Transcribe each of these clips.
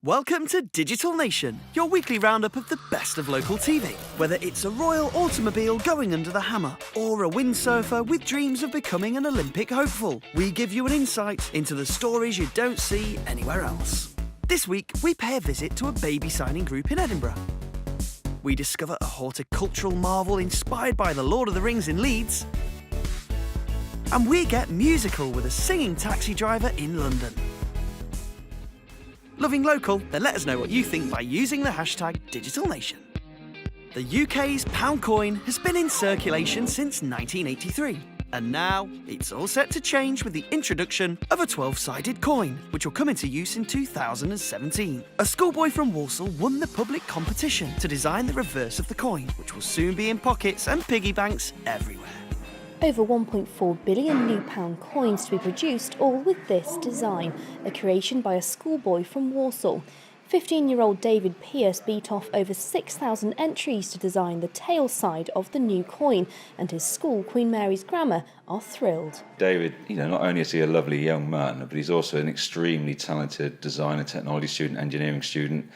Welcome to Digital Nation, your weekly roundup of the best of local TV. Whether it's a royal automobile going under the hammer or a windsurfer with dreams of becoming an Olympic hopeful, we give you an insight into the stories you don't see anywhere else. This week, we pay a visit to a baby signing group in Edinburgh. We discover a horticultural marvel inspired by The Lord of the Rings in Leeds. And we get musical with a singing taxi driver in London. Loving local? Then let us know what you think by using the hashtag #DigitalNation. The UK's pound coin has been in circulation since 1983. And now, it's all set to change with the introduction of a 12-sided coin, which will come into use in 2017. A schoolboy from Walsall won the public competition to design the reverse of the coin, which will soon be in pockets and piggy banks everywhere. Over 1.4 billion new pound coins to be produced, all with this design, a creation by a schoolboy from Walsall. 15-year-old David Pearce beat off over 6,000 entries to design the tail side of the new coin, and his school, Queen Mary's Grammar, are thrilled. David, not only is he a lovely young man, but he's also an extremely talented design and technology student, engineering student.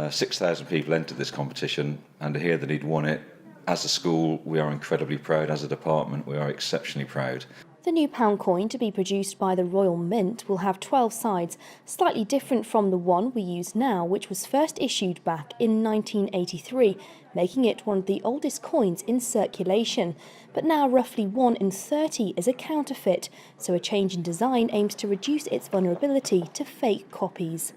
6,000 people entered this competition, and to hear that he'd won it, as a school, we are incredibly proud. As a department, we are exceptionally proud. The new pound coin, to be produced by the Royal Mint, will have 12 sides, slightly different from the one we use now, which was first issued back in 1983, making it one of the oldest coins in circulation. But now roughly 1 in 30 is a counterfeit, so a change in design aims to reduce its vulnerability to fake copies.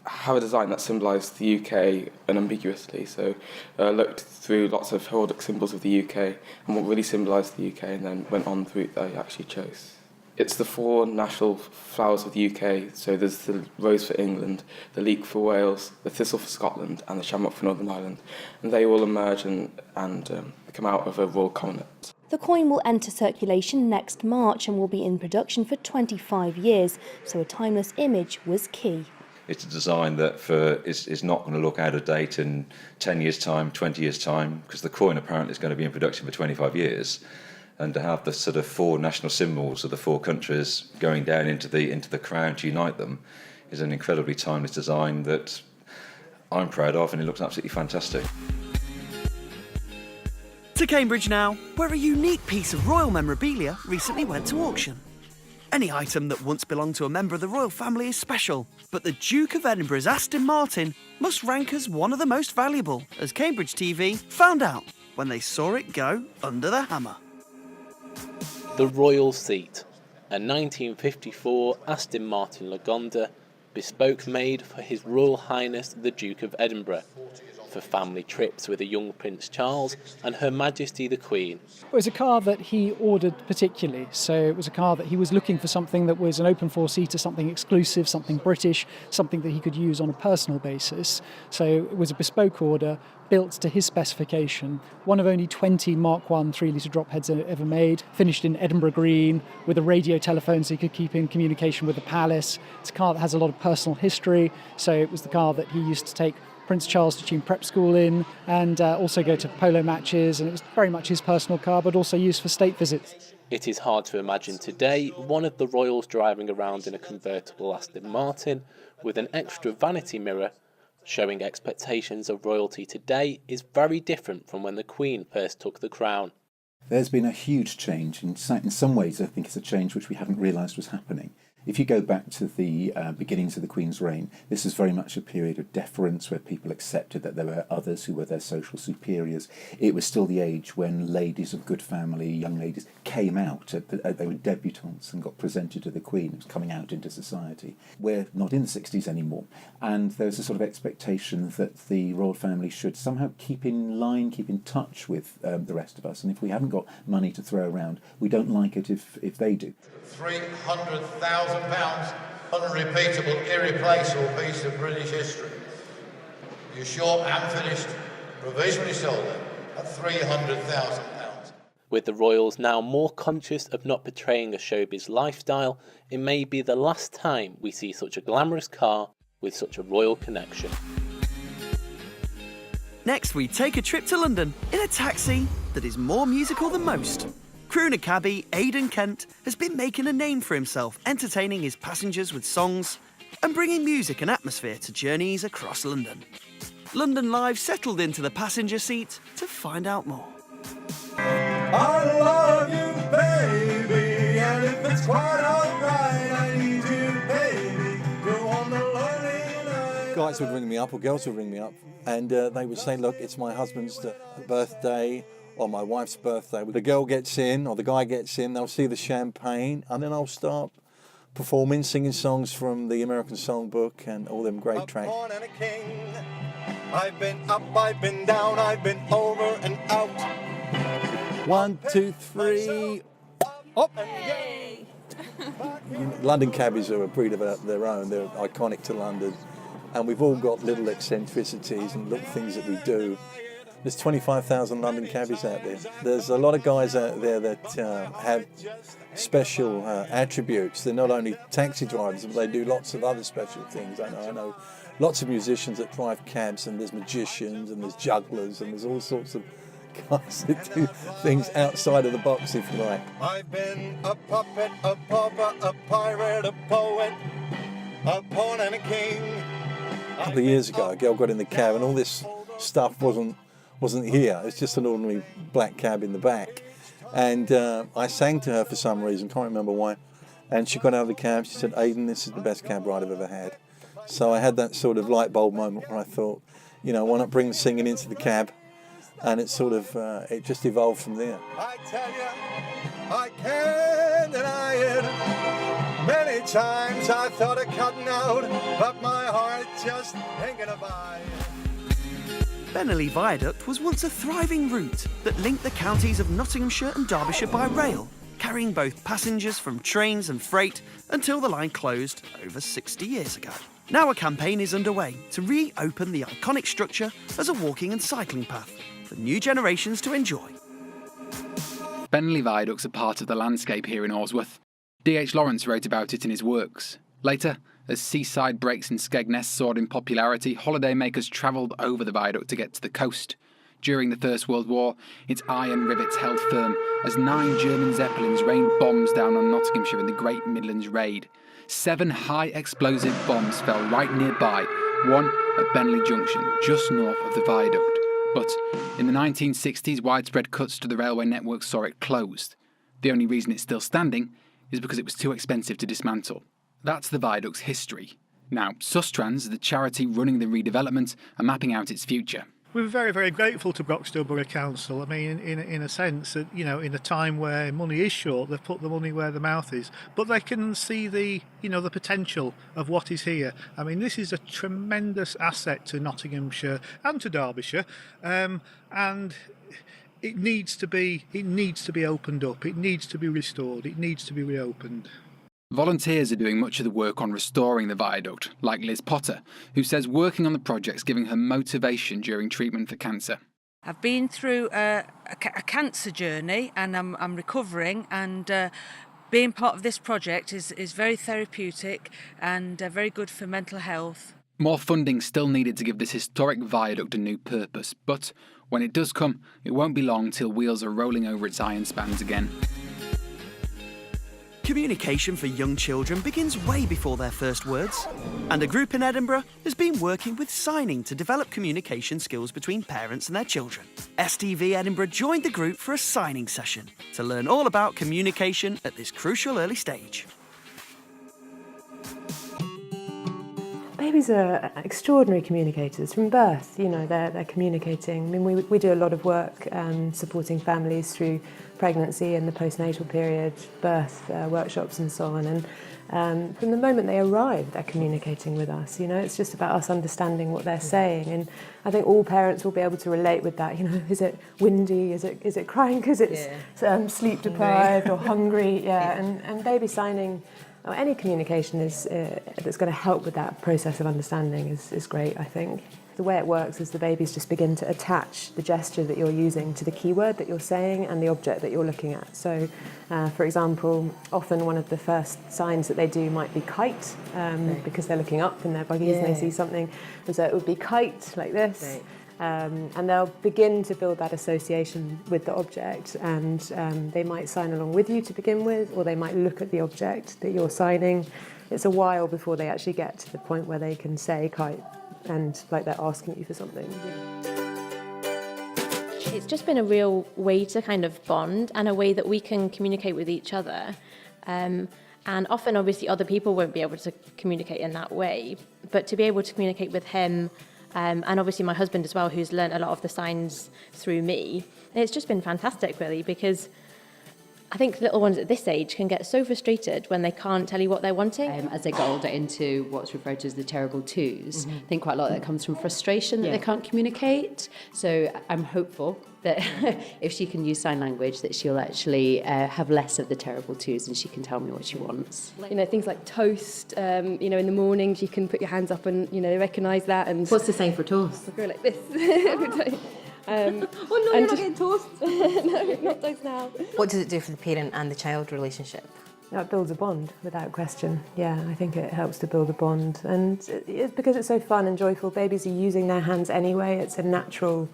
Have a design that symbolised the UK unambiguously, so looked through lots of heraldic symbols of the UK and what really symbolised the UK, and then went on the route that I actually chose. It's the 4 national flowers of the UK, so there's the rose for England, the leek for Wales, the thistle for Scotland and the shamrock for Northern Ireland, and they all emerge and come out of a royal coronet. The coin will enter circulation next March and will be in production for 25 years, so a timeless image was key. It's a design that is not going to look out of date in 10 years' time, 20 years' time, because the coin apparently is going to be in production for 25 years. And to have the sort of 4 national symbols of the 4 countries going down into the crown to unite them is an incredibly timeless design that I'm proud of, and it looks absolutely fantastic. To Cambridge now, where a unique piece of royal memorabilia recently went to auction. Any item that once belonged to a member of the royal family is special, but the Duke of Edinburgh's Aston Martin must rank as one of the most valuable, as Cambridge TV found out when they saw it go under the hammer. The Royal Seat, a 1954 Aston Martin Lagonda, bespoke made for His Royal Highness the Duke of Edinburgh, for family trips with a young Prince Charles and Her Majesty the Queen. It was a car that he ordered particularly, so it was a car that he was looking for something that was an open 4-seater, something exclusive, something British, something that he could use on a personal basis. So it was a bespoke order, built to his specification, one of only 20 Mark I 3-litre drop heads ever made, finished in Edinburgh green, with a radio telephone so he could keep in communication with the palace. It's a car that has a lot of personal history, so it was the car that he used to take Prince Charles to Tune Prep School in, and also go to polo matches, and it was very much his personal car, but also used for state visits. It is hard to imagine today one of the royals driving around in a convertible Aston Martin with an extra vanity mirror. Showing expectations of royalty today is very different from when the Queen first took the crown. There's been a huge change. In some ways, I think it's a change which we haven't realised was happening. If you go back to the beginnings of the Queen's reign, this is very much a period of deference where people accepted that there were others who were their social superiors. It was still the age when ladies of good family, young ladies, came out. They were debutantes and got presented to the Queen. It was coming out into society. We're not in the 60s anymore, and there's a sort of expectation that the royal family should somehow keep in line, keep in touch with the rest of us, and if we haven't got money to throw around, we don't like it if they do. £300,000, unrepeatable, irreplaceable piece of British history. You're short and finished, provisionally sold it at £300,000. With the royals now more conscious of not betraying a showbiz lifestyle, it may be the last time we see such a glamorous car with such a royal connection. Next, we take a trip to London in a taxi that is more musical than most. Crooner cabbie Aidan Kent has been making a name for himself, entertaining his passengers with songs and bringing music and atmosphere to journeys across London. London Live settled into the passenger seat to find out more. I love you, baby, and if it's quite alright, I need you, baby. Go on the lonely night. Guys would ring me up, or girls would ring me up, and they would say, look, it's my husband's birthday or my wife's birthday. The girl gets in, or the guy gets in, they'll see the champagne, and then I'll start performing, singing songs from the American Songbook and all them great tracks. Born and a king. I've been up, I've been down, I've been over and out. 1, 2, 3, up! London cabbies are a breed of their own. They're iconic to London, and we've all got little eccentricities and little things that we do. There's 25,000 London cabbies out there. There's a lot of guys out there that have special attributes. They're not only taxi drivers, but they do lots of other special things. I know lots of musicians that drive cabs, and there's magicians, and there's jugglers, and there's all sorts of guys that do things outside of the box, if you like. I've been a puppet, a pauper, a pirate, a poet, a pawn and a king. A couple of years ago, a girl got in the cab, and all this stuff wasn't here. It's just an ordinary black cab in the back. And I sang to her for some reason, can't remember why. And she got out of the cab, she said, Aidan, this is the best cab ride I've ever had. So I had that sort of light bulb moment where I thought, why not bring the singing into the cab? And it sort of, it just evolved from there. I tell you, I can't deny it. Many times I thought of cutting out, but my heart just ain't gonna buy it. Bennerley Viaduct was once a thriving route that linked the counties of Nottinghamshire and Derbyshire by rail, carrying both passengers from trains and freight until the line closed over 60 years ago. Now a campaign is underway to reopen the iconic structure as a walking and cycling path for new generations to enjoy. Bennerley Viaduct's a part of the landscape here in Orsworth. D.H. Lawrence wrote about it in his works. Later, as seaside breaks in Skegness soared in popularity, holidaymakers travelled over the viaduct to get to the coast. During the First World War, its iron rivets held firm as 9 German Zeppelins rained bombs down on Nottinghamshire in the Great Midlands Raid. 7 high explosive bombs fell right nearby, one at Bennerley Junction, just north of the viaduct. But in the 1960s, widespread cuts to the railway network saw it closed. The only reason it's still standing is because it was too expensive to dismantle. That's the viaduct's history. Now, Sustrans, the charity running the redevelopment, are mapping out its future. We're very, very grateful to Broxton Borough Council. I mean, in a sense that, in a time where money is short, they've put the money where the mouth is. But they can see the potential of what is here. I mean, this is a tremendous asset to Nottinghamshire and to Derbyshire, and it needs to be opened up. It needs to be restored. It needs to be reopened. Volunteers are doing much of the work on restoring the viaduct, like Liz Potter, who says working on the project's giving her motivation during treatment for cancer. I've been through a cancer journey, and I'm recovering, and being part of this project is very therapeutic and very good for mental health. More funding still needed to give this historic viaduct a new purpose, but when it does come, it won't be long till wheels are rolling over its iron spans again. Communication for young children begins way before their first words, and a group in Edinburgh has been working with signing to develop communication skills between parents and their children. STV Edinburgh joined the group for a signing session to learn all about communication at this crucial early stage. Babies are extraordinary communicators from birth. They're communicating. I mean, we do a lot of work supporting families through pregnancy and the postnatal period, birth workshops and so on. And from the moment they arrive, they're communicating with us. It's just about us understanding what they're saying. And I think all parents will be able to relate with that. Is it windy? Is it crying because it's sleep deprived or hungry? Yeah. And baby signing, or any communication is that's going to help with that process of understanding is great, I think. The way it works is the babies just begin to attach the gesture that you're using to the keyword that you're saying and the object that you're looking at. So, for example, often one of the first signs that they do might be kite, because they're looking up in their buggies and they see something. And so it would be kite, like this. And they'll begin to build that association with the object, and they might sign along with you to begin with, or they might look at the object that you're signing. It's a while before they actually get to the point where they can say kite and like they're asking you for something. It's just been a real way to kind of bond and a way that we can communicate with each other. And often, obviously, other people won't be able to communicate in that way. But to be able to communicate with him, and obviously my husband as well, who's learnt a lot of the signs through me, it's just been fantastic, really, because I think little ones at this age can get so frustrated when they can't tell you what they're wanting. As they get older into what's referred to as the terrible twos, I think quite a lot of that comes from frustration that they can't communicate. So I'm hopeful that if she can use sign language, that she'll actually have less of the terrible twos and she can tell me what she wants. You know, things like toast, you know, in the mornings you can put your hands up and, you know, recognise that. And what's the saying for toast? I go like this every day. Oh no, you're not getting toast. No, not toast now. What does it do for the parent and the child relationship? It builds a bond, without question. Yeah, I think it helps to build a bond. And it's because it's so fun and joyful. Babies are using their hands anyway. It's a natural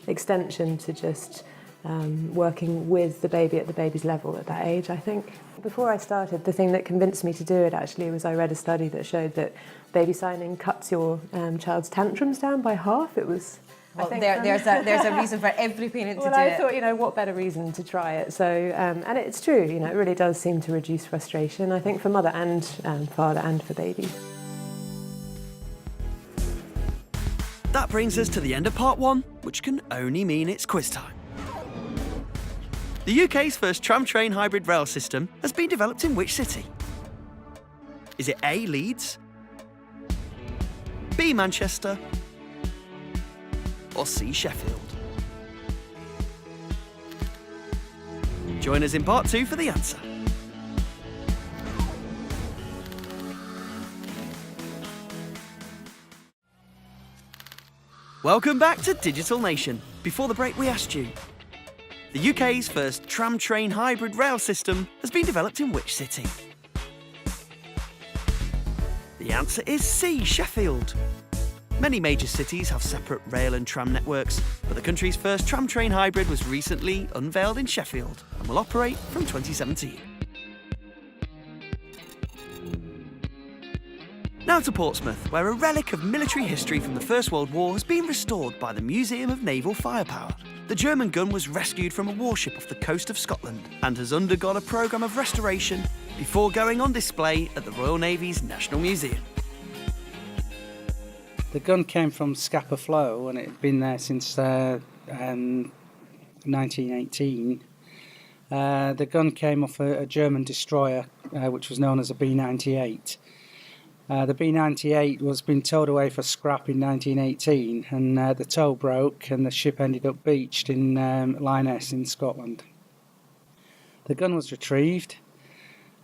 extension to just working with the baby at the baby's level at that age, I think. Before I started, the thing that convinced me to do it actually was I read a study that showed that baby signing cuts your child's tantrums down by half. It was... Well, there's a reason for every parent to do it. Well, I thought, you know, what better reason to try it? So, and it's true, you know, it really does seem to reduce frustration, I think, for mother and father and for baby. That brings us to the end of part 1, which can only mean it's quiz time. The UK's first tram-train hybrid rail system has been developed in which city? Is it A, Leeds, B, Manchester, or C, Sheffield? Join us in part 2 for the answer. Welcome back to Digital Nation. Before the break, we asked you, the UK's first tram-train hybrid rail system has been developed in which city? The answer is C, Sheffield. Many major cities have separate rail and tram networks, but the country's first tram-train hybrid was recently unveiled in Sheffield and will operate from 2017. Now to Portsmouth, where a relic of military history from the First World War has been restored by the Museum of Naval Firepower. The German gun was rescued from a warship off the coast of Scotland and has undergone a programme of restoration before going on display at the Royal Navy's National Museum. The gun came from Scapa Flow and it had been there since 1918. The gun came off a German destroyer which was known as a B-98. The B-98 was being towed away for scrap in 1918 and the tow broke and the ship ended up beached in Lyoness in Scotland. The gun was retrieved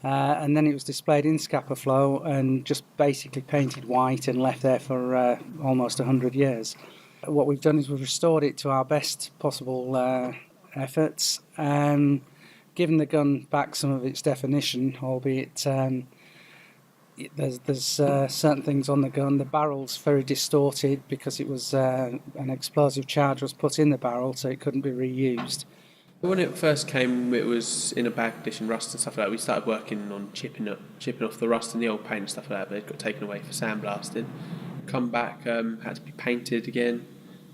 and then it was displayed in Scapa Flow and just basically painted white and left there for almost 100 years. What we've done is we've restored it to our best possible efforts, given the gun back some of its definition, albeit there's certain things on the gun. The barrel's very distorted because it was an explosive charge was put in the barrel, so it couldn't be reused. When it first came, it was in a bad condition, rust and stuff like that. We started working on chipping off the rust and the old paint and stuff like that, but it got taken away for sandblasting. Come back, had to be painted again,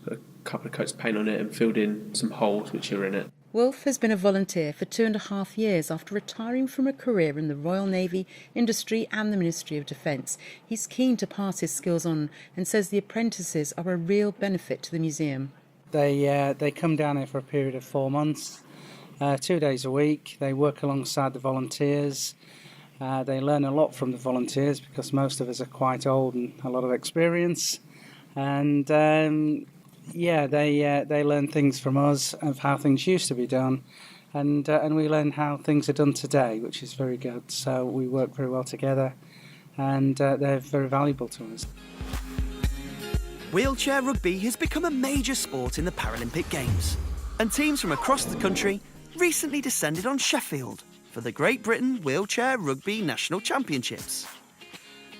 put a couple of coats of paint on it and filled in some holes which are in it. Wilf has been a volunteer for 2.5 years after retiring from a career in the Royal Navy, Industry and the Ministry of Defence. He's keen to pass his skills on and says the apprentices are a real benefit to the museum. They come down here for a period of 4 months, 2 days a week. They work alongside the volunteers. They learn a lot from the volunteers because most of us are quite old and a lot of experience. And they learn things from us of how things used to be done, and we learn how things are done today, which is very good. So we work very well together, and they're very valuable to us. Wheelchair rugby has become a major sport in the Paralympic Games, and teams from across the country recently descended on Sheffield for the Great Britain Wheelchair Rugby National Championships.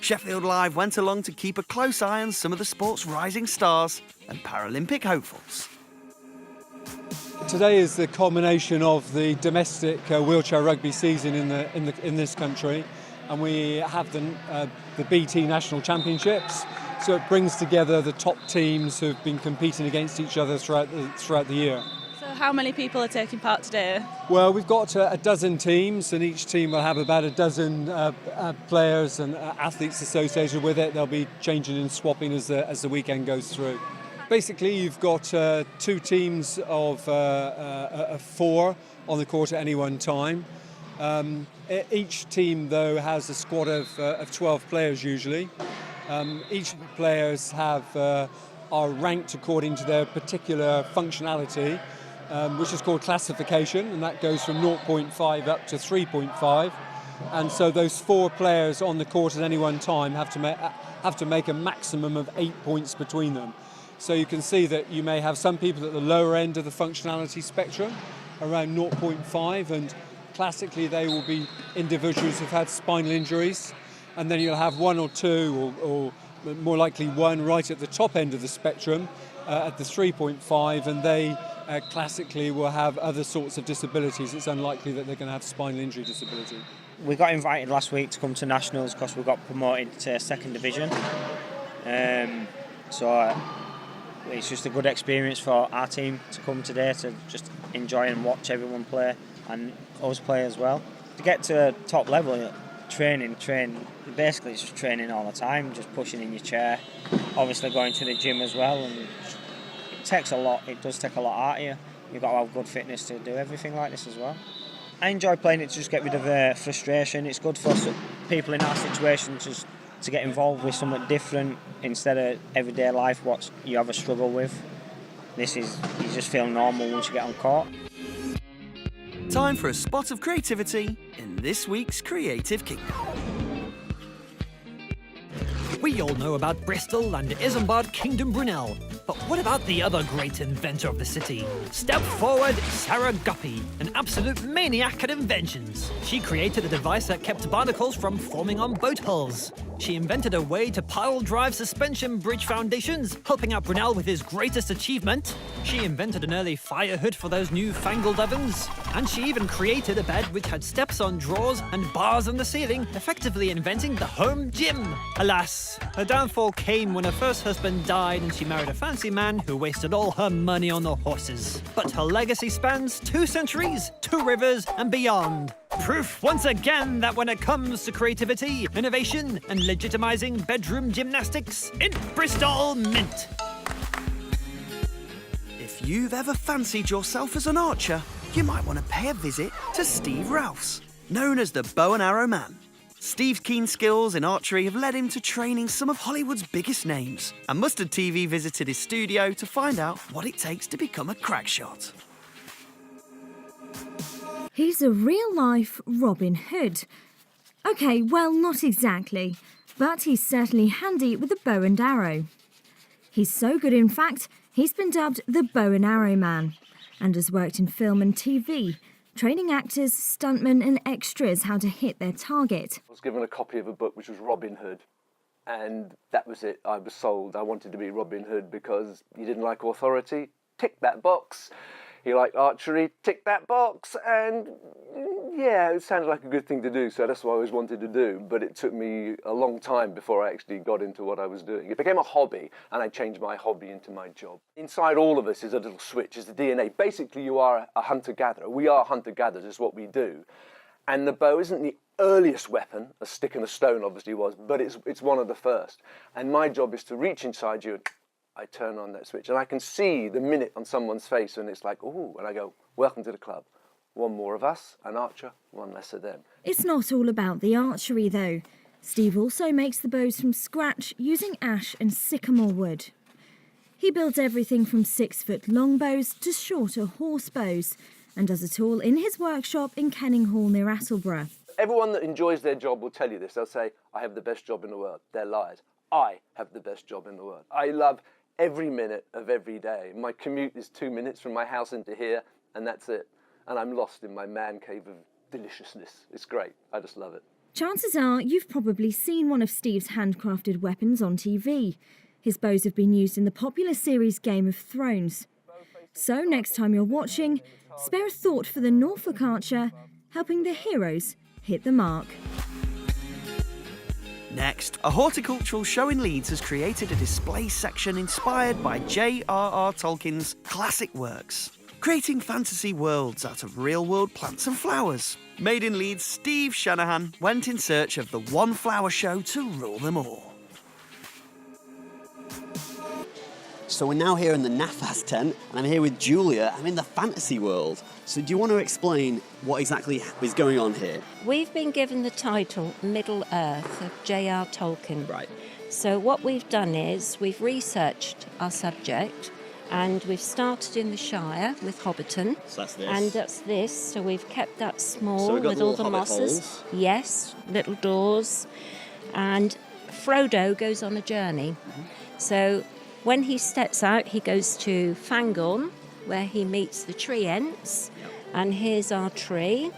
Sheffield Live went along to keep a close eye on some of the sport's rising stars and Paralympic hopefuls. Today is the culmination of the domestic wheelchair rugby season in this country, and we have the BT National Championships. So it brings together the top teams who've been competing against each other throughout the year. So how many people are taking part today? Well, we've got a dozen teams, and each team will have about a dozen players and athletes associated with it. They'll be changing and swapping as the weekend goes through. Basically, you've got two teams of 4 on the court at any one time. Each team, though, has a squad of 12 players usually. Each of the players are ranked according to their particular functionality, which is called classification, and that goes from 0.5 up to 3.5. And so those 4 players on the court at any one time have to make a maximum of 8 points between them. So you can see that you may have some people at the lower end of the functionality spectrum, around 0.5, and classically they will be individuals who've had spinal injuries, and then you'll have 1 or 2, or more likely 1 right at the top end of the spectrum at the 3.5, and they classically will have other sorts of disabilities. It's unlikely that they're going to have spinal injury disability. We got invited last week to come to Nationals because we got promoted to 2nd Division. So it's just a good experience for our team to come today to just enjoy and watch everyone play, and us play as well. To get to top level, training, basically it's just training all the time, just pushing in your chair, obviously going to the gym as well, and it takes a lot, it does take a lot out of you. You've got to have good fitness to do everything like this as well. I enjoy playing it to just get rid of frustration. It's good for people in our situation just to get involved with something different instead of everyday life what you have a struggle with. You just feel normal once you get on court. Time for a spot of creativity in this week's Creative Kingdom. We all know about Bristol and Isambard Kingdom Brunel, but what about the other great inventor of the city? Step forward, Sarah Guppy, an absolute maniac at inventions. She created a device that kept barnacles from forming on boat hulls. She invented a way to pile-drive suspension bridge foundations, helping out Brunel with his greatest achievement. She invented an early fire hood for those newfangled ovens. And she even created a bed which had steps on drawers and bars on the ceiling, effectively inventing the home gym. Alas, her downfall came when her first husband died and she married a fancy man who wasted all her money on the horses. But her legacy spans 2 centuries, 2 rivers and beyond. Proof once again that when it comes to creativity, innovation and legitimizing bedroom gymnastics, it's Bristol Mint. If you've ever fancied yourself as an archer, you might want to pay a visit to Steve Rouse, known as the Bow and Arrow Man. Steve's keen skills in archery have led him to training some of Hollywood's biggest names, and Mustard TV visited his studio to find out what it takes to become a crack shot. He's a real-life Robin Hood. OK, well, not exactly, but he's certainly handy with a bow and arrow. He's so good, in fact, he's been dubbed the Bow and Arrow Man, and has worked in film and TV, training actors, stuntmen and extras how to hit their target. I was given a copy of a book which was Robin Hood, and that was it. I was sold. I wanted to be Robin Hood because you didn't like authority, tick that box. You liked archery, tick that box, and yeah, it sounded like a good thing to do, so that's what I always wanted to do, but it took me a long time before I actually got into what I was doing. It became a hobby, and I changed my hobby into my job. Inside all of us is a little switch, is the DNA. Basically, you are a hunter-gatherer. We are hunter-gatherers, is what we do. And the bow isn't the earliest weapon, a stick and a stone obviously was, but it's one of the first. And my job is to reach inside you, and I turn on that switch, and I can see the minute on someone's face, and it's like, ooh, and I go, welcome to the club. One more of us, an archer, one less of them. It's not all about the archery, though. Steve also makes the bows from scratch using ash and sycamore wood. He builds everything from 6-foot long bows to shorter horse bows, and does it all in his workshop in Kenning Hall near Attleborough. Everyone that enjoys their job will tell you this. They'll say, I have the best job in the world. They're liars. I have the best job in the world. I love every minute of every day. My commute is 2 minutes from my house into here, and that's it. And I'm lost in my man cave of deliciousness. It's great. I just love it. Chances are you've probably seen one of Steve's handcrafted weapons on TV. His bows have been used in the popular series Game of Thrones. So next time you're watching, spare a thought for the Norfolk archer, helping the heroes hit the mark. Next, a horticultural show in Leeds has created a display section inspired by J.R.R. Tolkien's classic works, creating fantasy worlds out of real-world plants and flowers. Made in Leeds, Steve Shanahan went in search of the one flower show to rule them all. So we're now here in the Nafas tent, and I'm here with Julia. I'm in the fantasy world. So do you want to explain what exactly is going on here? We've been given the title Middle Earth of J.R. Tolkien. Right. So what we've done is we've researched our subject, and we've started in the Shire with Hobbiton. So that's this. And that's this. So we've kept that small So we've got with the all little the hobbit mosses. holes. Yes, little doors. And Frodo goes on a journey. So when he steps out, he goes to Fangorn, where he meets the tree ents. And here's our tree.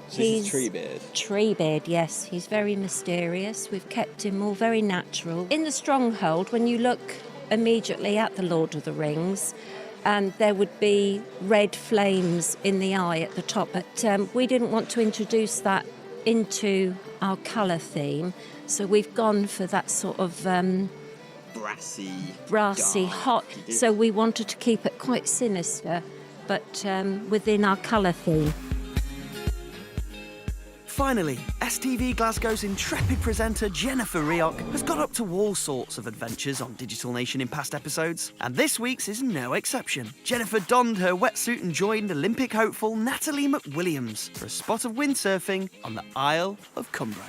So this is Treebeard. Treebeard, yes. He's very mysterious. We've kept him all very natural. In the Stronghold, when you look immediately at the Lord of the Rings, and there would be red flames in the eye at the top, but we didn't want to introduce that into our colour theme, so we've gone for that sort of Brassy, brassy, hot. So we wanted to keep it quite sinister, but within our colour theme. Finally, STV Glasgow's intrepid presenter Jennifer Rioch has got up to all sorts of adventures on Digital Nation in past episodes, and this week's is no exception. Jennifer donned her wetsuit and joined Olympic hopeful Natalie McWilliams for a spot of windsurfing on the Isle of Cumbrae.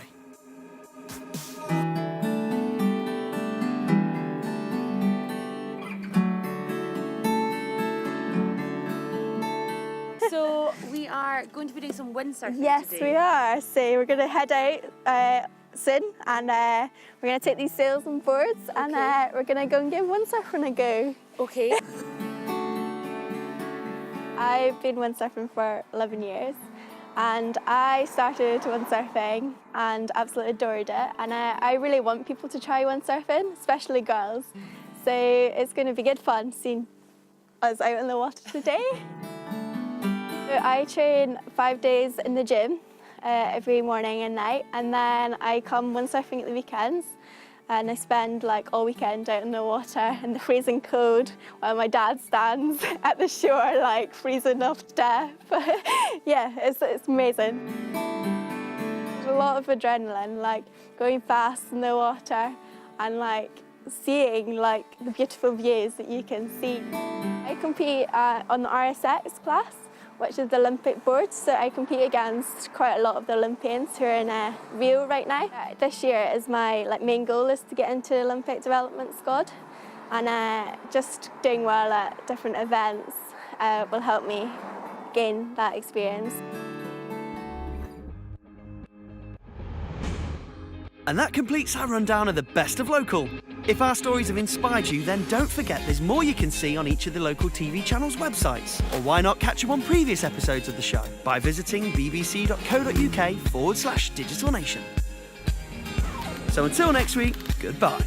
So we are going to be doing some windsurfing Yes, today. we are. So we're going to head out soon, and we're going to take these sails and boards, and we're going to go and give windsurfing a go. Okay. I've been windsurfing for 11 years, and I started windsurfing and absolutely adored it. And I really want people to try windsurfing, especially girls. So it's going to be good fun seeing us out in the water today. So I train 5 days in the gym every morning and night, and then I come windsurfing at the weekends, and I spend like all weekend out in the water in the freezing cold while my dad stands at the shore like freezing off to death. Yeah, it's amazing. There's a lot of adrenaline, like going fast in the water and like seeing like the beautiful views that you can see. I compete on the RSX class, which is the Olympic board, so I compete against quite a lot of the Olympians who are in Rio right now. This year is my main goal is to get into the Olympic development squad, and just doing well at different events will help me gain that experience. And that completes our rundown of the best of local. If our stories have inspired you, then don't forget there's more you can see on each of the local TV channels' websites. Or why not catch up on previous episodes of the show by visiting bbc.co.uk/Digital Nation. So until next week, goodbye.